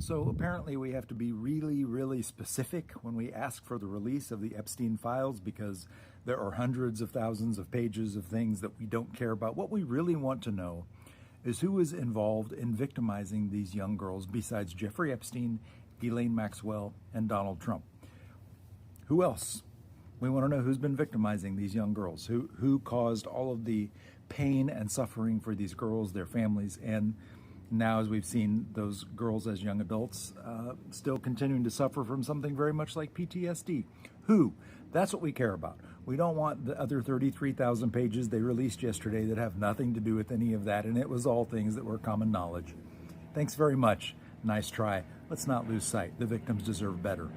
So apparently we have to be really, really specific when we ask for the release of the Epstein files because there are hundreds of thousands of pages of things that we don't care about. What we really want to know is who is involved in victimizing these young girls besides Jeffrey Epstein, Ghislaine Maxwell, and Donald Trump. Who else? We want to know who's been victimizing these young girls, who caused all of the pain and suffering for these girls, their families, and now, as we've seen, those girls as young adults still continuing to suffer from something very much like PTSD. Who? That's what we care about. We don't want the other 33,000 pages they released yesterday that have nothing to do with any of that, and it was all things that were common knowledge. Thanks very much. Nice try. Let's not lose sight. The victims deserve better.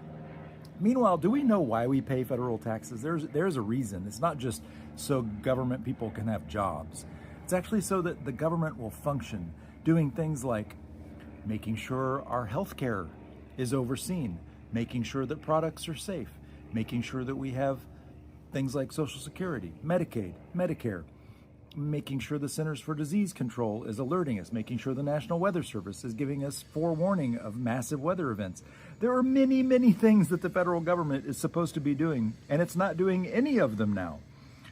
Meanwhile, do we know why we pay federal taxes? There's a reason. It's not just so government people can have jobs. It's actually so that the government will function, doing things like making sure our health care is overseen, making sure that products are safe, making sure that we have things like Social Security, Medicaid, Medicare, making sure the Centers for Disease Control is alerting us, making sure the National Weather Service is giving us forewarning of massive weather events. There are many, many things that the federal government is supposed to be doing, and it's not doing any of them now.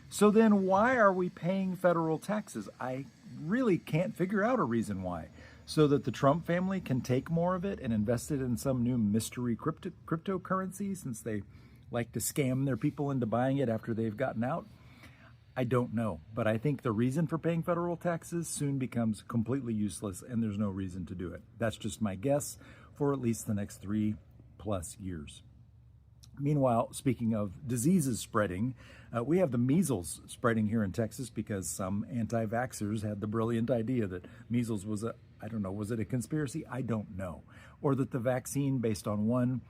So then why are we paying federal taxes? I really can't figure out a reason why. So that the Trump family can take more of it and invest it in some new mystery cryptocurrency, since they like to scam their people into buying it after they've gotten out? I don't know, but I think the reason for paying federal taxes soon becomes completely useless and there's no reason to do it. That's just my guess for at least the next 3+ years. Meanwhile, speaking of diseases spreading, we have the measles spreading here in Texas because some anti-vaxxers had the brilliant idea that measles was was it a conspiracy? I don't know. Or that the vaccine, based on one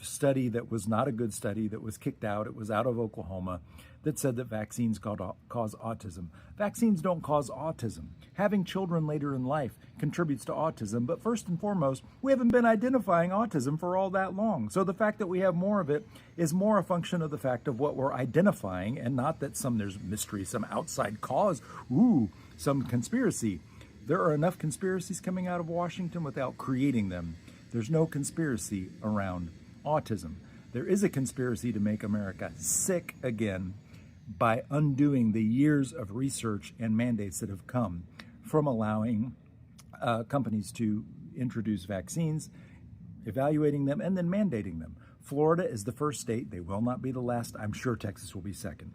study that was not a good study, that was kicked out, it was out of Oklahoma, that said that vaccines cause autism. Vaccines don't cause autism. Having children later in life contributes to autism, but first and foremost, we haven't been identifying autism for all that long. So the fact that we have more of it is more a function of the fact of what we're identifying, and not that there's mystery, some outside cause, some conspiracy. There are enough conspiracies coming out of Washington without creating them. There's no conspiracy around autism. There is a conspiracy to make America sick again by undoing the years of research and mandates that have come from allowing companies to introduce vaccines, evaluating them, and then mandating them. Florida is the first state, they will not be the last, I'm sure Texas will be second,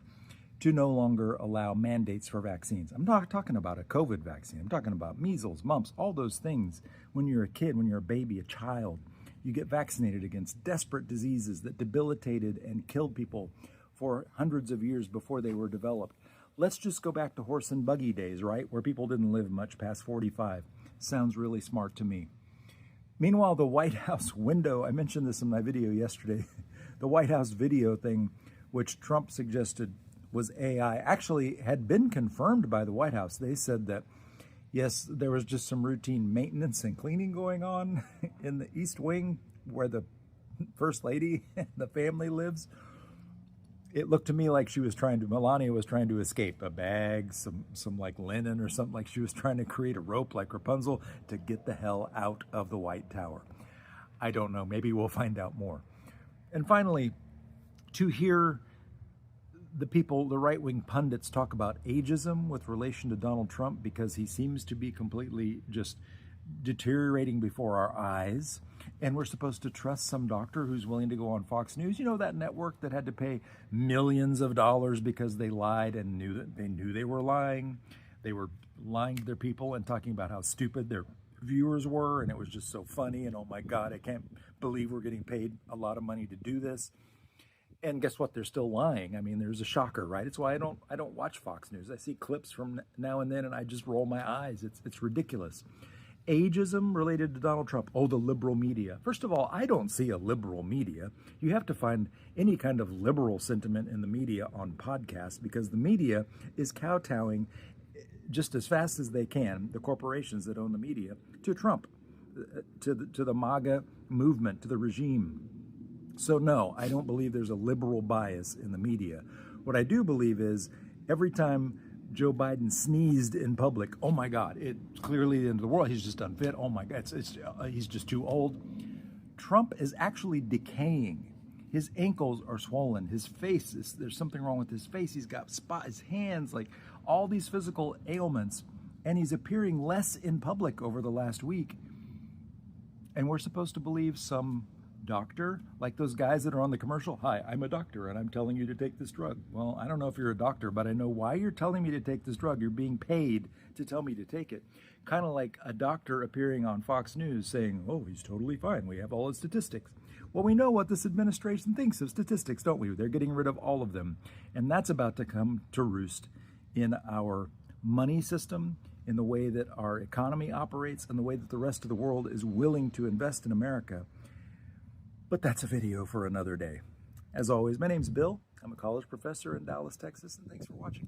to no longer allow mandates for vaccines. I'm not talking about a COVID vaccine. I'm talking about measles, mumps, all those things. When you're a kid, when you're a baby, a child, you get vaccinated against desperate diseases that debilitated and killed people for hundreds of years before they were developed. Let's just go back to horse and buggy days, right? Where people didn't live much past 45. Sounds really smart to me. Meanwhile, the White House window, I mentioned this in my video yesterday, the White House video thing, which Trump suggested was AI, actually had been confirmed by the White House. They said that, yes, there was just some routine maintenance and cleaning going on in the East Wing where the First Lady and the family lives. It looked to me like Melania was trying to escape a bag, some like linen or something, like she was trying to create a rope like Rapunzel to get the hell out of the White Tower. I don't know. Maybe we'll find out more. And finally, to hear the right-wing pundits talk about ageism with relation to Donald Trump because he seems to be completely just deteriorating before our eyes, and we're supposed to trust some doctor who's willing to go on Fox News, that network that had to pay millions of dollars because they lied and knew they were lying. They were lying to their people and talking about how stupid their viewers were, and it was just so funny, and oh my God, I can't believe we're getting paid a lot of money to do this. And guess what? They're still lying. I mean, there's a shocker, right? It's why I don't watch Fox News. I see clips from now and then, and I just roll my eyes. It's ridiculous. Ageism related to Donald Trump. Oh, the liberal media. First of all, I don't see a liberal media. You have to find any kind of liberal sentiment in the media on podcasts because the media is kowtowing just as fast as they can, the corporations that own the media, to Trump, to the MAGA movement, to the regime. So no, I don't believe there's a liberal bias in the media. What I do believe is every time Joe Biden sneezed in public. Oh my God, it's clearly the end of the world. He's just unfit. Oh my God, he's just too old. Trump is actually decaying. His ankles are swollen. His face there's something wrong with his face. He's got his hands, like all these physical ailments, and he's appearing less in public over the last week. And we're supposed to believe some doctor, like those guys that are on the commercial. Hi, I'm a doctor and I'm telling you to take this drug. Well, I don't know if you're a doctor, but I know why you're telling me to take this drug. You're being paid to tell me to take it. Kind of like a doctor appearing on Fox News saying, oh, he's totally fine. We have all his statistics. Well, we know what this administration thinks of statistics, don't we? They're getting rid of all of them. And that's about to come to roost in our money system, in the way that our economy operates, and the way that the rest of the world is willing to invest in America. But that's a video for another day. As always, my name's Bill. I'm a college professor in Dallas, Texas, and thanks for watching.